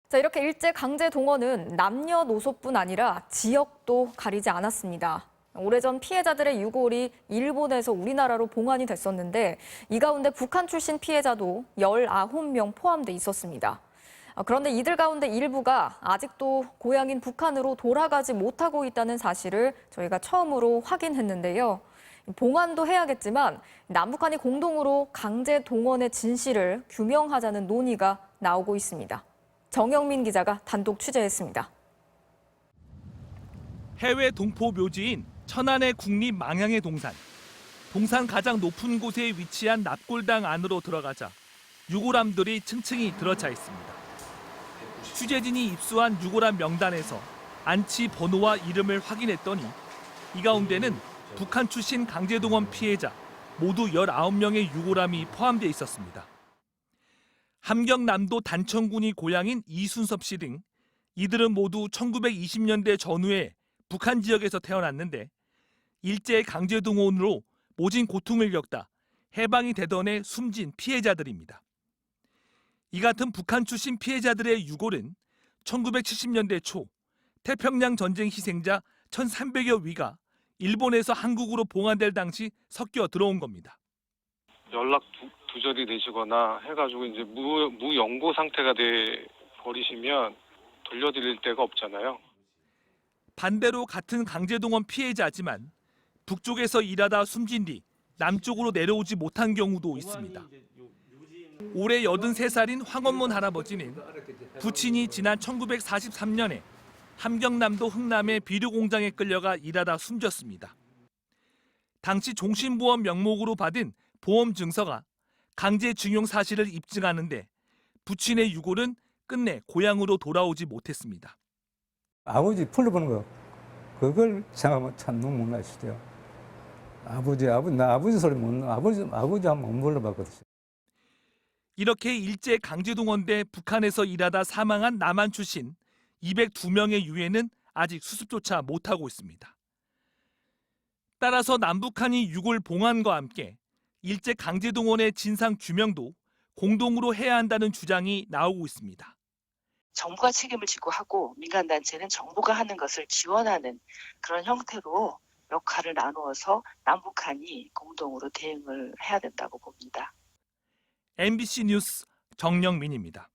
자, 이렇게 일제 강제 동원은 남녀노소뿐 아니라 지역도 가리지 않았습니다. 오래전 피해자들의 유골이 일본에서 우리나라로 봉환이 됐었는데 이 가운데 북한 출신 피해자도 19명 포함돼 있었습니다. 그런데 이들 가운데 일부가 아직도 고향인 북한으로 돌아가지 못하고 있다는 사실을 저희가 처음으로 확인했는데요. 봉환도 해야겠지만 남북한이 공동으로 강제 동원의 진실을 규명하자는 논의가 나오고 있습니다. 정영민 기자가 단독 취재했습니다. 해외 동포 묘지인 천안의 국립 망향의 동산. 동산 가장 높은 곳에 위치한 납골당 안으로 들어가자 유골함들이 층층이 들어차 있습니다. 취재진이 입수한 유골함 명단에서 안치 번호와 이름을 확인했더니 이 가운데는 북한 출신 강제동원 피해자 모두 19명의 유골함이 포함돼 있었습니다. 함경남도 단천군이 고향인 이순섭 씨 등 이들은 모두 1920년대 전후에 북한 지역에서 태어났는데 일제 강제동원으로 모진 고통을 겪다 해방이 되던 해 숨진 피해자들입니다. 이 같은 북한 출신 피해자들의 유골은 1970년대 초 태평양 전쟁 희생자 1,300여 위가 일본에서 한국으로 봉환될 당시 섞여 들어온 겁니다. 연락 두절이 되시거나 해가지고 이제 무연고 상태가 돼 버리시면 돌려드릴 데가 없잖아요. 반대로 같은 강제동원 피해자지만 북쪽에서 일하다 숨진 뒤 남쪽으로 내려오지 못한 경우도 있습니다. 올해 83살인 황원문 할아버지는 부친이 지난 1943년에 함경남도 흥남의 비료 공장에 끌려가 일하다 숨졌습니다. 당시 종신보험 명목으로 받은 보험 증서가 강제징용 사실을 입증하는데 부친의 유골은 끝내 고향으로 돌아오지 못했습니다. 아버지 풀려보는 거 그걸 생각하면 참 눈물 나시죠. 나 아버지 소리 못 아버지 한번 못 불러봤거든요. 이렇게 일제 강제동원돼 북한에서 일하다 사망한 남한 출신 202명의 유해는 아직 수습조차 못하고 있습니다. 따라서 남북한이 유골 봉환과 함께 일제 강제동원의 진상 규명도 공동으로 해야 한다는 주장이 나오고 있습니다. 정부가 책임을 지고 하고 민간단체는 정부가 하는 것을 지원하는 그런 형태로 역할을 나누어서 남북한이 공동으로 대응을 해야 된다고 봅니다. MBC 뉴스 정영민입니다.